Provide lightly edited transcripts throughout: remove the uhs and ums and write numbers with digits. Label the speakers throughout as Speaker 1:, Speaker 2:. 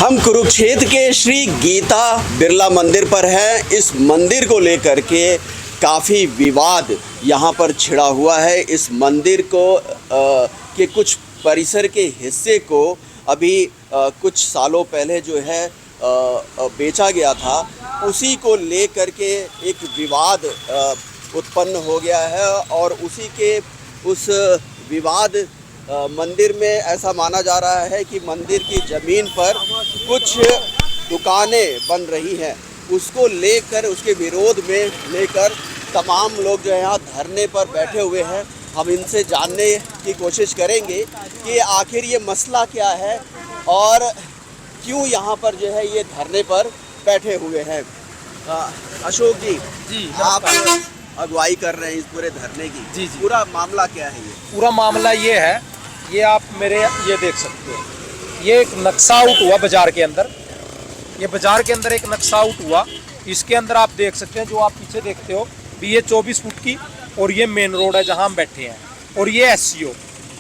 Speaker 1: हम कुरुक्षेत्र के श्री गीता बिरला मंदिर पर हैं। इस मंदिर को लेकर के काफ़ी विवाद यहाँ पर छिड़ा हुआ है। इस मंदिर को के कुछ परिसर के हिस्से को अभी कुछ सालों पहले जो है बेचा गया था, उसी को लेकर के एक विवाद उत्पन्न हो गया है और उसी के उस विवाद मंदिर में ऐसा माना जा रहा है कि मंदिर की ज़मीन पर कुछ दुकानें बन रही हैं। उसको लेकर, उसके विरोध में लेकर तमाम लोग जो है यहाँ धरने पर बैठे हुए हैं। हम इनसे जानने की कोशिश करेंगे कि आखिर ये मसला क्या है और क्यों यहाँ पर जो है ये धरने पर बैठे हुए हैं। अशोक जी आप अगुवाई कर रहे हैं इस पूरे धरने की।
Speaker 2: जी।
Speaker 1: पूरा मामला क्या है? ये
Speaker 2: पूरा मामला ये है, ये आप मेरे ये देख सकते हो, ये एक नक्शा आउट हुआ बाजार के अंदर। ये बाजार के अंदर एक नक्शा आउट हुआ। इसके अंदर आप देख सकते हैं, जो आप पीछे देखते हो भी, ये 24 फुट की और ये मेन रोड है जहां हम बैठे हैं। और ये एससीओ,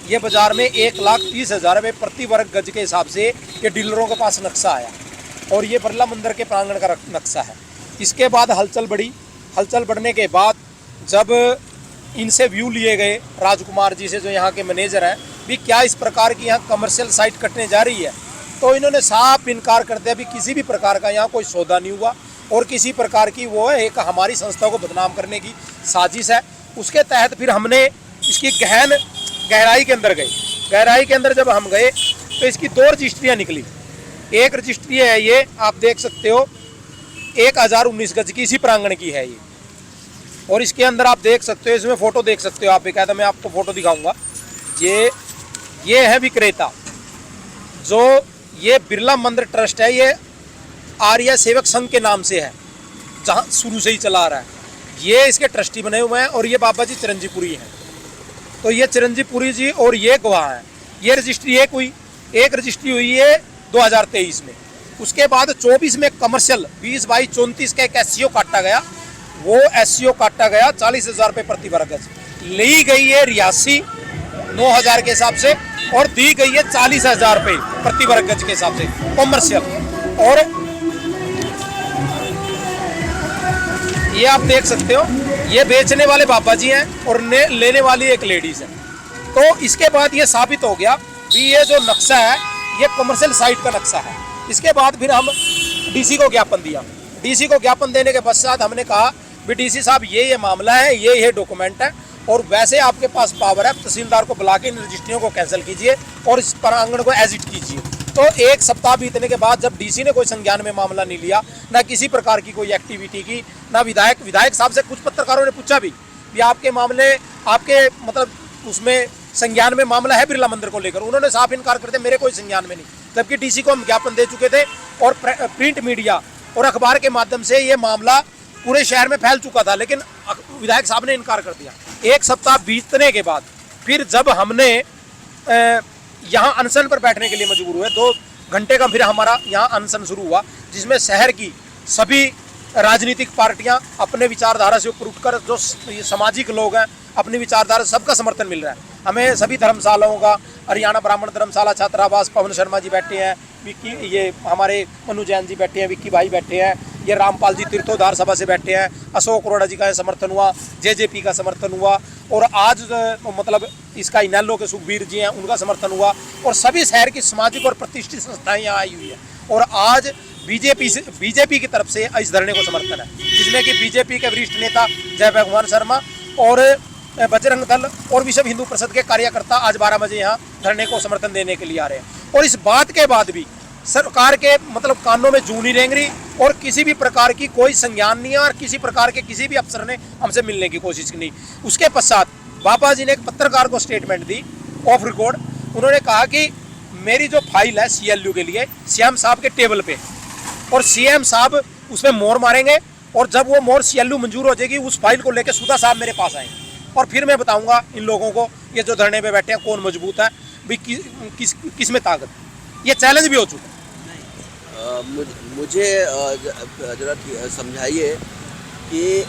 Speaker 2: ये बाजार में 1,30,000 रुपये प्रति वर्ग गज के हिसाब से ये डीलरों के पास नक्शा आया और ये बिरला मंदिर के प्रांगण का नक्शा है। इसके बाद हलचल बढ़ी। हलचल बढ़ने के बाद जब इनसे व्यू लिए गए राजकुमार जी से, जो यहाँ के मैनेजर हैं, भी क्या इस प्रकार की यहाँ कमर्शियल साइट कटने जा रही है, तो इन्होंने साफ इनकार कर दिया भी किसी भी प्रकार का यहाँ कोई सौदा नहीं हुआ और किसी प्रकार की वो एक हमारी संस्था को बदनाम करने की साजिश है। उसके तहत फिर हमने इसकी गहराई के अंदर गए। गहराई के अंदर जब हम गए तो इसकी 2 रजिस्ट्रियाँ निकली। एक रजिस्ट्री है, ये आप देख सकते हो, 1019 गज की इसी प्रांगण की है ये। और इसके अंदर आप देख सकते हो, इसमें फ़ोटो देख सकते हो आप, बेकायदा मैं आपको फ़ोटो दिखाऊंगा। ये है विक्रेता, जो ये बिरला मंदिर ट्रस्ट है, ये आर्य सेवक संघ के नाम से है, जहाँ शुरू से ही चला रहा है। ये इसके ट्रस्टी बने हुए हैं और ये बाबा जी चिरंजीपुरी हैं। तो ये चिरंजीपुरी जी और ये गवाह हैं। ये रजिस्ट्री एक रजिस्ट्री हुई है 2023 में। उसके बाद 24 में कमर्शियल 20/22/34 का एक एससीओ काटा गया। वो एससीओ काटा गया 40,000 रुपये प्रति वर्ग गज। ली गई है रियासी 9,000 के हिसाब से और दी गई है 40,000 रुपये प्रति वर्ग गज के हिसाब से कमर्शियल। और ये आप देख सकते हो, ये बेचने वाले बाबा जी हैं और लेने वाली एक लेडीज है। तो इसके बाद ये साबित हो गया कि ये जो नक्शा है ये कमर्शियल साइट का नक्शा है। इसके बाद फिर हम डीसी को ज्ञापन दिया। डीसी को ज्ञापन देने के पश्चात हमने कहा भी डीसी साहब ये मामला है, ये डॉक्यूमेंट है और वैसे आपके पास पावर है, तहसीलदार को बुला के इन रजिस्ट्रियों को कैंसिल कीजिए और इस प्रांगण को एजिट कीजिए। तो 1 सप्ताह बीतने के बाद जब डीसी ने कोई संज्ञान में मामला नहीं लिया, ना किसी प्रकार की कोई एक्टिविटी की, ना विधायक साहब से कुछ पत्रकारों ने पूछा भी आपके मामले, आपके मतलब उसमें संज्ञान में मामला है बिरला मंदिर को लेकर, उन्होंने साफ इनकार कर दिया, मेरे कोई संज्ञान में नहीं। जबकि डीसी को हम ज्ञापन दे चुके थे और प्रिंट मीडिया और अखबार के माध्यम से ये मामला पूरे शहर में फैल चुका था, लेकिन विधायक साहब ने इनकार कर दिया। 1 सप्ताह बीतने के बाद फिर जब हमने यहाँ अनशन पर बैठने के लिए मजबूर हुए, 2 घंटे का फिर हमारा यहाँ अनशन शुरू हुआ, जिसमें शहर की सभी राजनीतिक पार्टियाँ अपने विचारधारा से ऊपर उठकर, जो सामाजिक लोग हैं, अपनी विचारधारा, सबका समर्थन मिल रहा है हमें। सभी धर्मशालाओं का, हरियाणा ब्राह्मण धर्मशाला छात्रावास, पवन शर्मा जी बैठे हैं, विक्की, ये हमारे मनु जैन जी बैठे हैं, विक्की भाई बैठे हैं, ये रामपाल जी तीर्थोद्धार सभा से बैठे हैं, अशोक अरोड़ा जी का समर्थन हुआ, जेजेपी का समर्थन हुआ और आज मतलब इसका इनेलो के सुखबीर जी हैं, उनका समर्थन हुआ और सभी शहर की सामाजिक और प्रतिष्ठित संस्थाएं यहाँ आई हुई है। और आज बीजेपी की तरफ से इस धरने को समर्थन है, जिसमें कि बीजेपी के वरिष्ठ नेता जय भगवान शर्मा और बजरंग दल और विश्व हिंदू परिषद के कार्यकर्ता आज 12 बजे यहाँ धरने को समर्थन देने के लिए आ रहे हैं। और इस बात के बाद भी सरकार के मतलब कानों में जूं नहीं रेंग रही और किसी भी प्रकार की कोई संज्ञान नहीं है और किसी प्रकार के किसी भी अफसर ने हमसे मिलने की कोशिश की नहीं। उसके पश्चात बाबा जी ने एक पत्रकार को स्टेटमेंट दी ऑफ रिकॉर्ड। उन्होंने कहा कि मेरी जो फाइल है CLU के लिए सीएम साहब के टेबल पे, और सीएम साहब उसमें मोहर मारेंगे और जब वो मोहर CLU मंजूर हो जाएगी, उस फाइल को लेकर सुधा साहब मेरे पास आएंगे और फिर मैं बताऊंगा इन लोगों को, ये जो धरने पे बैठे हैं, कौन मजबूत है, भी किस में ताकत। ये चैलेंज भी हो चुका है।
Speaker 1: मुझे जरा समझाइए कि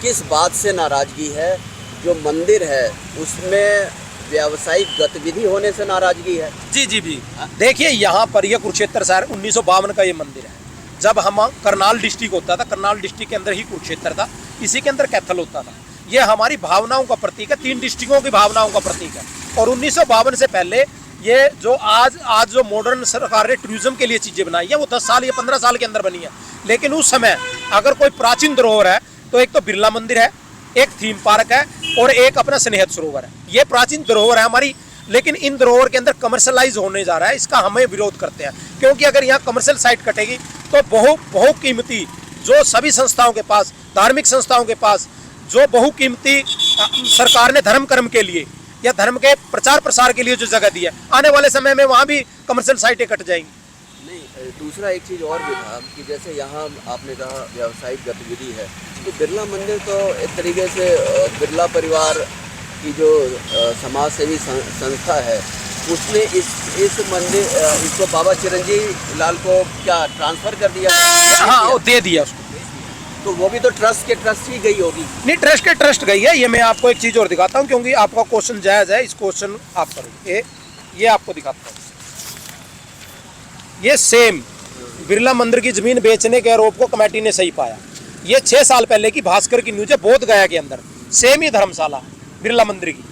Speaker 1: किस बात से नाराज़गी है? जो मंदिर है उसमें व्यावसायिक गतिविधि होने से नाराजगी है?
Speaker 2: जी जी भी देखिए, यहाँ पर ये कुरुक्षेत्र शहर 1952 का ये मंदिर है। जब हम करनाल डिस्ट्रिक्ट होता था, करनाल डिस्ट्रिक्ट के अंदर ही कुरुक्षेत्र था, इसी के अंदर कैथल होता था। ये हमारी भावनाओं का प्रतीक है, 3 डिस्ट्रिक्टों की भावनाओं का प्रतीक है। और 1952 से पहले ये जो आज जो मॉडर्न सरकार ने टूरिज्म के लिए चीज़ें बनाई है, वो 10 साल या 15 साल के अंदर बनी है। लेकिन उस समय अगर कोई प्राचीन धरोहर है तो एक तो बिरला मंदिर है, एक थीम पार्क है और एक अपना स्नेहत सरोवर है। ये प्राचीन धरोहर है हमारी, लेकिन इन धरोहर के अंदर कमर्शलाइज होने जा रहा है। इसका हमें विरोध करते हैं, क्योंकि अगर यहाँ कमर्शियल साइट कटेगी तो बहुकीमती जो सभी संस्थाओं के पास, धार्मिक संस्थाओं के पास जो बहुकीमती सरकार ने धर्म कर्म के लिए या धर्म के प्रचार प्रसार के लिए जो जगह दी है, आने वाले समय में वहाँ भी कमर्शियल साइटें कट जाएंगी।
Speaker 1: नहीं, दूसरा एक चीज़ और भी था कि जैसे यहाँ आपने कहा व्यावसायिक गतिविधि है, तो बिरला मंदिर तो एक तरीके से बिरला परिवार की जो समाज सेवी संस्था है, उसने इस मंदिर इसको बाबा चिरंजीवी लाल को क्या ट्रांसफ़र कर दिया?
Speaker 2: हाँ, वो दे दिया उसको।
Speaker 1: तो वो भी तो ट्रस्ट के ट्रस्ट ही गई होगी?
Speaker 2: नहीं, ट्रस्ट के ट्रस्ट गई है। ये मैं आपको एक चीज़ और दिखाता हूँ, क्योंकि आपका क्वेश्चन जायज़ है। इस क्वेश्चन आप करेंगे, ये आपको दिखाता हूँ। ये सेम बिरला मंदिर की ज़मीन बेचने के आरोप को कमेटी ने सही पाया। ये 6 साल पहले की भास्कर की न्यूज़ है, बोध गया के अंदर सेम ही धर्मशाला बिरला मंदिर की,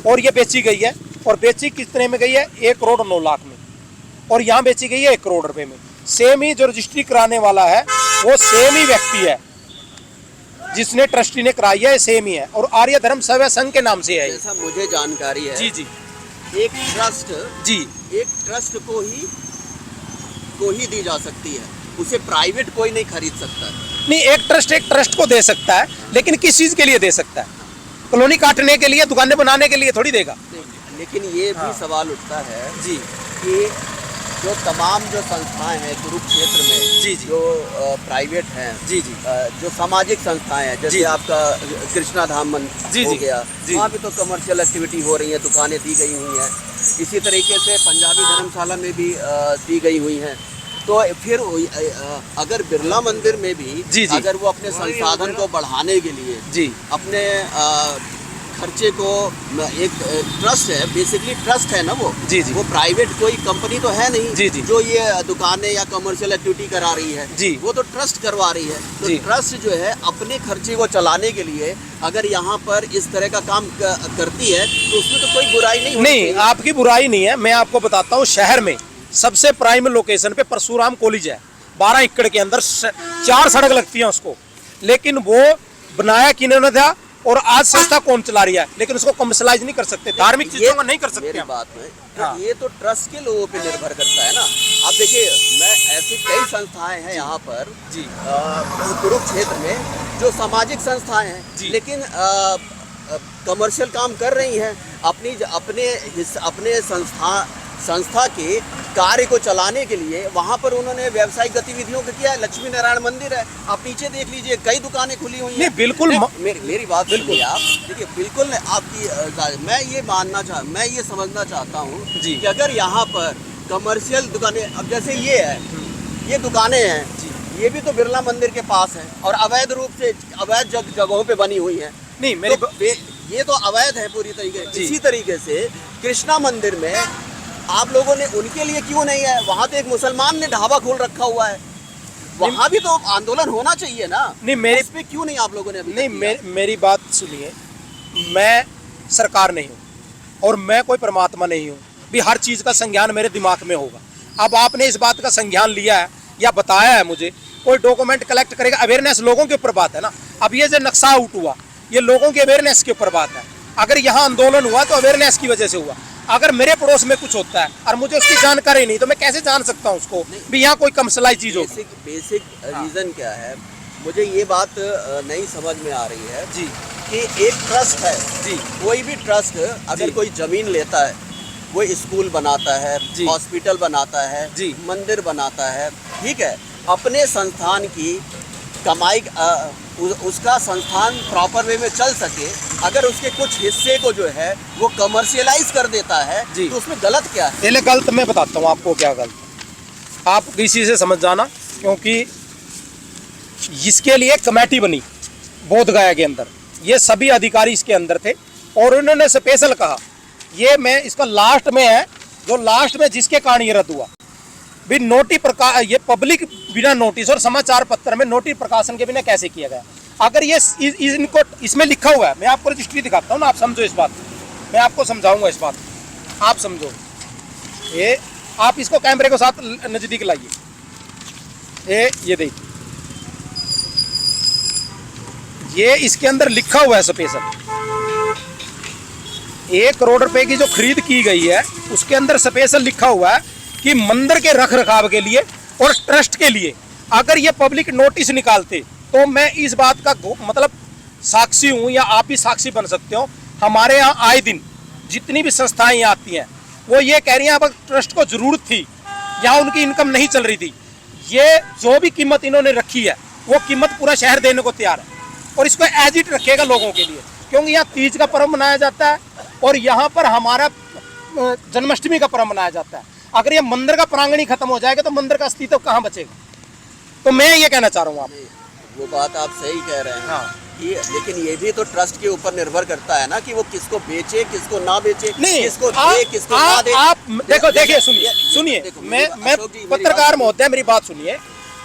Speaker 2: और ये बेची गई है। और बेची कितने में गई है? 1 करोड़ 9 लाख में, और यहाँ बेची गई है 1 करोड़ रुपए में। सेम ही जो रजिस्ट्री कराने वाला है वो सेम ही व्यक्ति है, जिसने ट्रस्टी ने कराई है सेम ही है, और आर्य धर्म सेवा संघ के नाम से है।
Speaker 1: जैसा मुझे जानकारी है,
Speaker 2: जी जी,
Speaker 1: एक ट्रस्ट
Speaker 2: जी,
Speaker 1: एक ट्रस्ट को ही दी जा सकती है, उसे प्राइवेट कोई नहीं खरीद सकता है।
Speaker 2: नहीं, एक ट्रस्ट को दे सकता है, लेकिन किस चीज़ के लिए दे सकता है? कॉलोनी काटने के लिए, दुकानें बनाने के लिए थोड़ी देगा।
Speaker 1: लेकिन ये भी सवाल उठता है
Speaker 2: जी
Speaker 1: कि जो तमाम जो संस्थाएं हैं कुरुक्षेत्र में,
Speaker 2: जी जी,
Speaker 1: जो प्राइवेट हैं,
Speaker 2: जी जी,
Speaker 1: जो सामाजिक संस्थाएं हैं, जैसे आपका कृष्णा धाम
Speaker 2: जी
Speaker 1: हो
Speaker 2: जी,
Speaker 1: गया,
Speaker 2: जी,
Speaker 1: वहाँ पे तो कमर्शियल एक्टिविटी हो रही है, दुकानें दी गई हुई हैं। इसी तरीके से पंजाबी धर्मशाला में भी दी गई हुई हैं। तो फिर अगर बिरला मंदिर में भी
Speaker 2: जी जी,
Speaker 1: अगर वो अपने संसाधन को बढ़ाने के लिए
Speaker 2: जी,
Speaker 1: अपने खर्चे को, एक ट्रस्ट है, बेसिकली ट्रस्ट है ना वो,
Speaker 2: जी जी,
Speaker 1: वो प्राइवेट कोई कंपनी तो है नहीं,
Speaker 2: जी जी,
Speaker 1: जो ये दुकानें या कमर्शियल एक्टिविटी करा रही है,
Speaker 2: जी,
Speaker 1: वो तो ट्रस्ट करवा रही है। तो ट्रस्ट जो है अपने खर्चे को चलाने के लिए अगर यहाँ पर इस तरह का काम करती है तो उसमें तो कोई बुराई नहीं।
Speaker 2: आपकी बुराई नहीं है। मैं आपको बताता हूँ, शहर में सबसे प्राइम लोकेशन पे परशुराम कॉलेज है, 12 एकड़ के अंदर 4 सड़क लगती है उसको, लेकिन वो बनाया किन्होंने था और आज संस्था कौन चला रही है, लेकिन उसको कमर्शलाइज नहीं कर सकते, धार्मिक चीजों का नहीं कर सकते।
Speaker 1: मेरी बात में
Speaker 2: हाँ।
Speaker 1: ये तो ट्रस्ट के लोगों पे निर्भर करता है ना। आप देखिए, मैं ऐसी कई संस्थाएं हैं यहाँ पर
Speaker 2: जी,
Speaker 1: कुरुक्षेत्र में जो सामाजिक संस्थाएं हैं, लेकिन कमर्शियल काम कर रही हैं, अपने संस्था के कार्य को चलाने के लिए वहाँ पर उन्होंने व्यावसायिक गतिविधियों को किया है। लक्ष्मी नारायण मंदिर है, आप नीचे देख लीजिए, कई दुकानें खुली हुई हैं।
Speaker 2: बिल्कुल,
Speaker 1: मेरी बात सुनिए आप, देखिए बिल्कुल आपकी, मैं ये समझना चाहता हूँ कि अगर यहाँ पर कमर्शियल दुकानें, अब जैसे ये है, ये दुकानें हैं, ये भी तो बिरला मंदिर के पास है और अवैध रूप से अवैध जगहों पे बनी हुई है।
Speaker 2: नहीं, मेरी
Speaker 1: तो ये तो अवैध है पूरी तरीके। इसी तरीके से कृष्णा मंदिर में आप लोगों ने उनके लिए क्यों नहीं है? वहाँ तो एक मुसलमान ने ढाबा खोल रखा हुआ है, वहाँ भी तो आंदोलन होना चाहिए ना।
Speaker 2: नहीं, मेरे
Speaker 1: पे क्यों नहीं आप लोगों ने अभी
Speaker 2: नहीं, मेरी बात सुनिए, मैं सरकार नहीं हूँ और मैं कोई परमात्मा नहीं हूँ भी हर चीज़ का संज्ञान मेरे दिमाग में होगा। अब आपने इस बात का संज्ञान लिया है या बताया है मुझे, कोई डॉक्यूमेंट कलेक्ट करेगा, अवेयरनेस लोगों के ऊपर बात है ना। अब ये जो नक्शा आउट हुआ, ये लोगों के अवेयरनेस के ऊपर बात है। अगर यहाँ आंदोलन हुआ तो अवेयरनेस की वजह से हुआ। अगर मेरे पड़ोस में कुछ होता है और मुझे उसकी जानकारी नहीं, तो मैं कैसे जान सकता हूँ उसको भी यहाँ कोई कमर्शियलाइज चीज़ हो?
Speaker 1: बेसिक रीज़न क्या है, मुझे ये बात नहीं समझ में आ रही है
Speaker 2: जी
Speaker 1: कि एक ट्रस्ट है
Speaker 2: जी,
Speaker 1: कोई भी ट्रस्ट अगर कोई ज़मीन लेता है, वो स्कूल बनाता है, हॉस्पिटल बनाता है, मंदिर बनाता है, ठीक है, अपने संस्थान की कमाई, उसका संस्थान प्रॉपर वे में चल सके, अगर उसके कुछ हिस्से को जो है वो कमर्शियलाइज कर देता है तो उसमें गलत क्या है?
Speaker 2: पहले गलत मैं बताता हूँ आपको क्या गलत, आप किसी से समझ जाना, क्योंकि इसके लिए कमेटी बनी बोध गया के अंदर, ये सभी अधिकारी इसके अंदर थे और उन्होंने स्पेशल कहा ये मैं इसका लास्ट में है, जो लास्ट में जिसके कारण ये रद्द हुआ, भी नोटिस प्रकाश, ये पब्लिक बिना नोटिस और समाचार पत्र में नोटिस प्रकाशन के बिना कैसे किया गया। अगर ये इनको इसमें लिखा हुआ है, मैं आपको रजिस्ट्री दिखाता हूँ ना, आप समझो इस बात, मैं आपको समझाऊंगा इस बात, आप समझो। ये आप इसको कैमरे के साथ नजदीक लाइए, ये देखिए, ये इसके अंदर लिखा हुआ है स्पेशल, 1 करोड़ रुपए की जो खरीद की गई है उसके अंदर स्पेशल लिखा हुआ है कि मंदिर के रख रखाव के लिए और ट्रस्ट के लिए। अगर ये पब्लिक नोटिस निकालते तो मैं इस बात का मतलब साक्षी हूं, या आप ही साक्षी बन सकते हो। हमारे यहाँ आए दिन जितनी भी संस्थाएं यहाँ आती हैं वो ये कह रही हैं अब ट्रस्ट को जरूरत थी, यहाँ उनकी इनकम नहीं चल रही थी, ये जो भी कीमत इन्होंने रखी है वो कीमत पूरा शहर देने को तैयार है, और इसको एज इट रखेगा लोगों के लिए, क्योंकि यहाँ तीज का पर्व मनाया जाता है और यहाँ पर हमारा जन्माष्टमी का पर्व मनाया जाता है। अगर ये मंदिर का प्रांगण ही खत्म हो जाएगा तो मंदिर का अस्तित्व कहाँ बचेगा। तो मैं ये कहना चाह रहा हूँ आप,
Speaker 1: वो बात आप सही कह रहे हैं।
Speaker 2: हाँ।
Speaker 1: कि लेकिन ये भी तो ट्रस्ट के ऊपर निर्भर करता है ना कि वो किसको बेचे, किसको ना बेचे,
Speaker 2: नहीं,
Speaker 1: किसको दे, किसको ना दे।
Speaker 2: आप देखो, देखिए, सुनिए, मैं पत्रकार महोदय, मेरी बात सुनिए,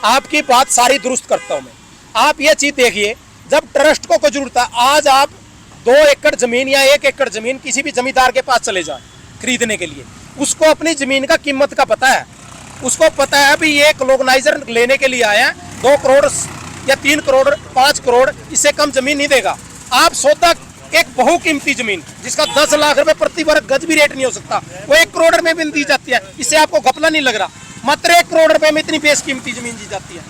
Speaker 2: आपकी बात सारी दुरुस्त करता हूँ मैं। आप ये चीज देखिए, जब ट्रस्ट को कोई जरूरत है, आज आप 2 एकड़ जमीन या 1 एकड़ जमीन किसी भी जमींदार के पास चले जाएं खरीदने के लिए, उसको अपनी जमीन का कीमत का पता है, उसको पता है भी ये कॉलोनाइजर लेने के लिए आया है, 2 करोड़ या 3 करोड़ 5 करोड़, इससे कम जमीन नहीं देगा। आप सौदा एक बहुकीमती जमीन जिसका 10 लाख रुपए प्रति वर्ग गज भी रेट नहीं हो सकता, वो 1 करोड़ में भी दी जाती है। इससे आपको घपला नहीं लग रहा, मात्र 1 करोड़ रुपए में इतनी बेशकीमती जमीन दी जाती है।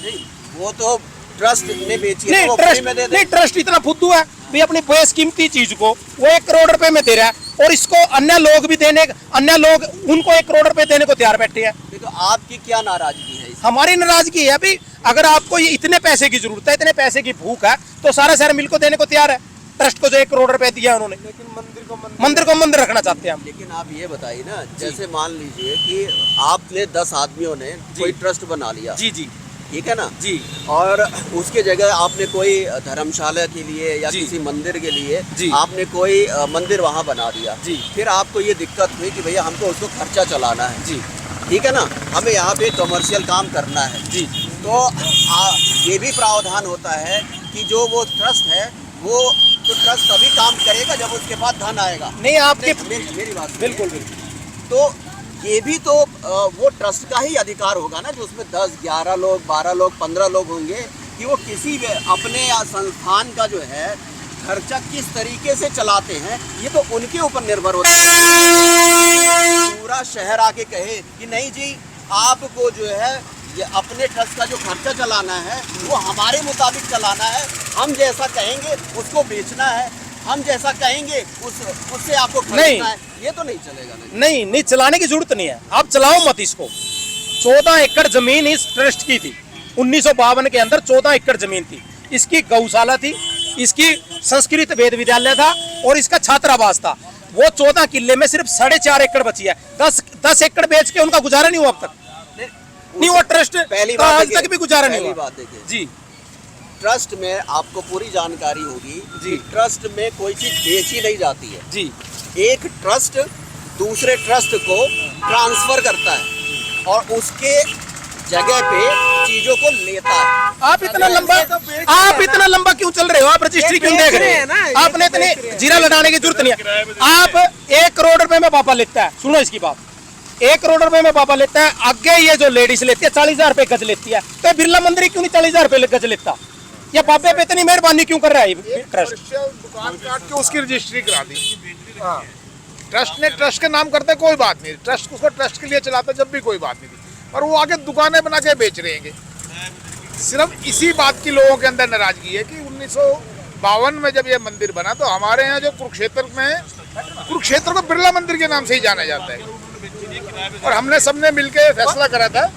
Speaker 1: नहीं, वो तो ट्रस्ट ने बेची है,
Speaker 2: नहीं,
Speaker 1: वो
Speaker 2: ट्रस्ट
Speaker 1: फ्री में दे दे।
Speaker 2: नहीं, ट्रस्ट इतना फुद्दू है भी अपनी बेशकीमती चीज को वो 1 करोड़ रुपए में दे रहा है, और इसको अन्य लोग भी अन्य लोग उनको 1 करोड़ रुपए देने को तैयार बैठे हैं।
Speaker 1: तो आपकी क्या नाराजगी है?
Speaker 2: हमारी नाराजगी है अभी, अगर आपको ये इतने पैसे की जरूरत है, इतने पैसे की भूख है, तो सारा शहर मिल को देने को तैयार है। ट्रस्ट को जो 1 करोड़ रुपए दिया उन्होंने, लेकिन मंदिर को मंदिर रखना चाहते हैं हम।
Speaker 1: लेकिन आप ये बताइए ना, जैसे मान लीजिए कि आपने 10 आदमियों ने कोई ट्रस्ट बना लिया,
Speaker 2: जी जी,
Speaker 1: ठीक है ना
Speaker 2: जी,
Speaker 1: और उसके जगह आपने कोई धर्मशाला के लिए या
Speaker 2: जी,
Speaker 1: किसी मंदिर के लिए
Speaker 2: जी,
Speaker 1: आपने कोई मंदिर वहाँ बना दिया,
Speaker 2: जी,
Speaker 1: फिर आपको ये दिक्कत हुई कि भैया हमको उसको खर्चा चलाना है,
Speaker 2: जी,
Speaker 1: ठीक है ना, हमें यहाँ पे कमर्शियल काम करना है,
Speaker 2: जी,
Speaker 1: तो ये भी प्रावधान होता है कि जो वो ट्रस्ट है वो तो ट्रस्ट तभी काम करेगा जब उसके पास धन आएगा।
Speaker 2: नहीं, आपके
Speaker 1: मेरी बात सुनिए।
Speaker 2: बिल्कुल बिल्कुल,
Speaker 1: तो ये भी तो वो ट्रस्ट का ही अधिकार होगा ना, जो उसमें 10, 11 लोग, 12 लोग, 15 लोग होंगे, कि वो किसी अपने संस्थान का जो है खर्चा किस तरीके से चलाते हैं, ये तो उनके ऊपर निर्भर होता है। पूरा शहर आके कहे कि नहीं जी आपको जो है ये अपने ट्रस्ट का जो खर्चा चलाना है वो हमारे मुताबिक चलाना है, हम जैसा कहेंगे उसको बेचना है, हम जैसा कहेंगे उससे आपको खरीदना है, ये तो नहीं चलेगा।
Speaker 2: नहीं, चलाने की जरूरत नहीं है, आप चलाओ मत इसको। 14 एकड़ जमीन इस ट्रस्ट की थी, 1952 के अंदर 14 एकड़ जमीन थी, इसकी गौशाला थी, इसकी संस्कृत वेद विद्यालय था और इसका छात्रावास था। वो 14 किले में सिर्फ 4.5 एकड़ बची है, 10 एकड़ बेच के उनका गुजारा नहीं हुआ अब तक। नहीं, वो ट्रस्ट
Speaker 1: पहली
Speaker 2: बात आज तक भी गुजारा नहीं हुआ।
Speaker 1: बात देखिए
Speaker 2: जी,
Speaker 1: ट्रस्ट में आपको पूरी जानकारी होगी
Speaker 2: जी,
Speaker 1: कि ट्रस्ट में कोई चीज बेची नहीं जाती है
Speaker 2: जी,
Speaker 1: एक ट्रस्ट दूसरे ट्रस्ट को ट्रांसफर करता है और उसके जगह पे चीजों को लेता है।
Speaker 2: आप इतना लंबा क्यों चल रहे हो? आप रजिस्ट्री क्यों देख रहे हैं? आपने इतने जीरा लड़ाने की जरूरत नहीं है। आप 1 करोड़ रुपए में पापा लेता है, सुनो इसकी बात, 1 करोड़ रुपए में पापा लेता है, आगे ये जो लेडीज लेती है 40,000 रुपए गज लेती है, तो बिरला मंदिर क्यों नहीं 40,000 रुपए गज लेता? या बाबे पे इतनी मेहरबानी क्यों कर रहा है ट्रस्ट?
Speaker 3: दुकान काट के उसकी रजिस्ट्री करा दी। हाँ, ट्रस्ट ने ट्रस्ट के नाम करते कोई बात नहीं, ट्रस्ट उसको ट्रस्ट के लिए चलाता जब भी कोई बात नहीं थी, और वो आगे दुकानें बना के बेच रहे हैं। सिर्फ इसी बात की लोगों के अंदर नाराजगी है कि 1952 में जब ये मंदिर बना तो हमारे यहाँ जो कुरुक्षेत्र को बिरला मंदिर के नाम से ही जाना जाता है, और हमने सबने मिलकर फैसला करा था,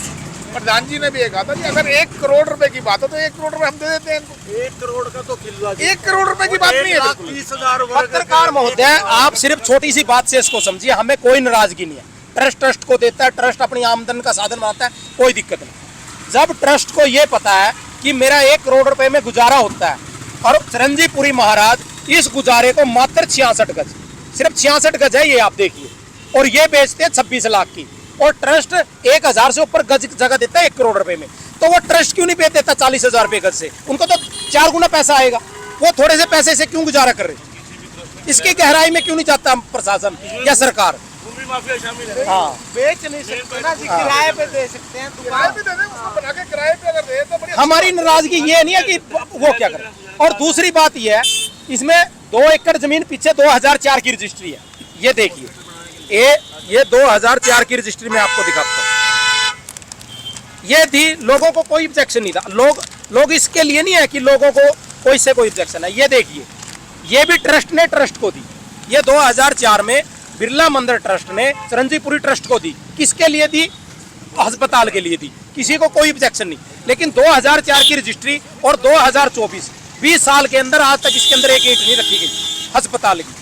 Speaker 3: प्रधान जी ने भी ये कहा था कि अगर 1 करोड़ रुपए की बात हो तो 1 करोड़ रुपए हम दे देते हैं इनको।
Speaker 1: 1 करोड़ का तो किल्ला,
Speaker 3: 1 करोड़ रुपए की बात नहीं है।
Speaker 1: 30,000
Speaker 2: पत्रकार महोदय, आप सिर्फ छोटी सी बात से इसको समझिए, हमें कोई नाराजगी नहीं है। ट्रस्ट को देता है, ट्रस्ट अपनी आमदन का साधन बनाता है, कोई दिक्कत नहीं। जब ट्रस्ट को ये पता है कि मेरा 1 करोड़ रुपए में गुजारा होता है और चिरंजीवपुरी महाराज इस गुजारे को मात्र 66 गज सिर्फ 66 गज है ये, आप देखिए, और ये बेचते हैं 26 लाख की, और ट्रस्ट 1000 से ऊपर गज जगह देता है 1 करोड़ रुपए में। तो वो ट्रस्ट क्यों नहीं बेच देता 40,000 रुपए गज से? उनको तो 4 गुना पैसा आएगा, वो थोड़े से पैसे से क्यों गुजारा कर रहे? इसकी गहराई में क्यों नहीं जाता प्रशासन या सरकार?
Speaker 4: भूमि माफिया शामिल है।
Speaker 2: हाँ,
Speaker 5: बेच नहीं सकते ना जी, किराए पे दे सकते हैं
Speaker 3: किराए
Speaker 5: दुकान।
Speaker 3: पे दे दें, उसको बना के किराए पे अगर दे तो बड़ी
Speaker 2: हमारी नाराजगी ये नहीं है कि वो क्या करे। और दूसरी बात ये है, इसमें 2 एकड़ जमीन पीछे 2004 की रजिस्ट्री है, ये देखिए, ये 2004 की रजिस्ट्री में आपको दिखाता हूँ, ये थी। लोगों को कोई ऑब्जेक्शन नहीं था, लोग इसके लिए नहीं है कि लोगों को कोई से कोई ऑब्जेक्शन है। ये देखिए, ये भी ट्रस्ट ने ट्रस्ट को दी, ये 2004 में बिरला मंदिर ट्रस्ट ने चिरंजीवपुरी ट्रस्ट को दी। किसके लिए दी? अस्पताल के लिए दी, किसी को कोई ऑब्जेक्शन नहीं। लेकिन 2004 की रजिस्ट्री और 2024 20 साल के अंदर आज तक इसके अंदर एक ईंट नहीं रखी गई अस्पताल की।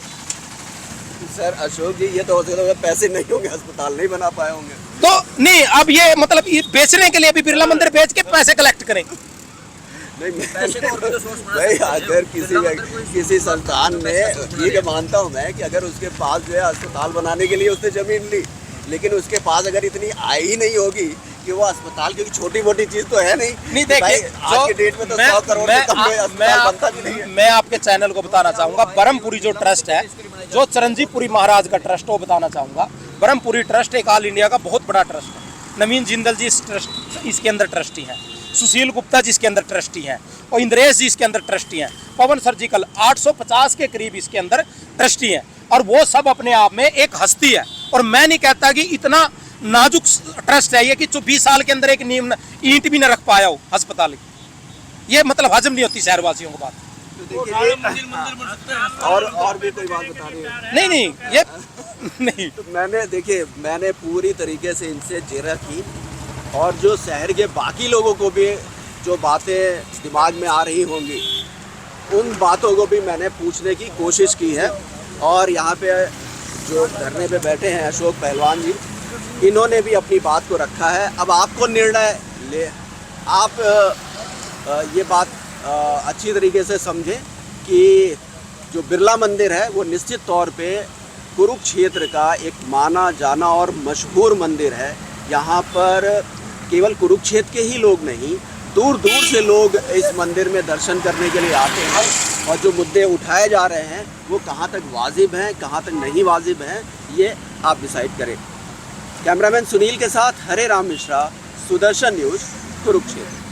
Speaker 1: सर अशोक जी, ये तो हो सकता है पैसे नहीं होंगे, अस्पताल नहीं बना पाए होंगे।
Speaker 2: तो नहीं, अब ये मतलब ये बेचने के लिए भी बिरला मंदिर बेच के पैसे कलेक्ट करें।
Speaker 1: नहीं भाई, अगर किसी संस्थान ने, ये मानता हूँ मैं कि अगर उसके पास जो है अस्पताल बनाने के लिए उसने जमीन ली, लेकिन उसके पास अगर इतनी आई ही नहीं होगी कि वो अस्पताल, क्योंकि छोटी मोटी चीज तो है नहीं
Speaker 2: देखिए,
Speaker 1: आज के डेट में तो 100 करोड़ से कम में अस्पताल बनता भी नहीं है।
Speaker 2: मैं आपके चैनल को बताना चाहूंगा, ब्रह्मपुरी जो ट्रस्ट है, जो चिरंजीवपुरी महाराज का ट्रस्ट, वो बताना चाहूंगा। ब्रह्मपुरी ट्रस्ट एक ऑल इंडिया का बहुत बड़ा ट्रस्ट है। नवीन जिंदल जी इसके अंदर ट्रस्टी हैं, सुशील गुप्ता जी इसके अंदर ट्रस्टी हैं, और इंद्रेश जी इसके अंदर ट्रस्टी हैं, पवन सर्जिकल 850 के करीब इसके अंदर ट्रस्टी हैं, और वो सब अपने आप में एक हस्ती है। और मैं नहीं कहता कि इतना नाजुक ट्रस्ट है ये कि 20 साल के अंदर एक नींव ईंट भी न रख पाया हो अस्पताल की। ये मतलब हजम नहीं होती शहरवासियों को बात।
Speaker 1: और भी कोई बात बता रही है?
Speaker 2: नहीं, ये नहीं।
Speaker 1: तो मैंने पूरी तरीके से इनसे जिरह की, और जो शहर के बाकी लोगों को भी जो बातें दिमाग में आ रही होंगी, उन बातों को भी मैंने पूछने की कोशिश की है। और यहाँ पे जो धरने पे बैठे हैं अशोक पहलवान जी, इन्होंने भी अपनी बात को रखा है। अब आपको निर्णय ले, आप ये बात अच्छी तरीके से समझें कि जो बिरला मंदिर है वो निश्चित तौर पे कुरुक्षेत्र का एक माना जाना और मशहूर मंदिर है। यहाँ पर केवल कुरुक्षेत्र के ही लोग नहीं, दूर दूर से लोग इस मंदिर में दर्शन करने के लिए आते हैं। और जो मुद्दे उठाए जा रहे हैं वो कहाँ तक वाजिब हैं, कहाँ तक नहीं वाजिब हैं, ये आप डिसाइड करें। कैमरामैन सुनील के साथ हरे राम मिश्रा, सुदर्शन न्यूज़, कुरुक्षेत्र।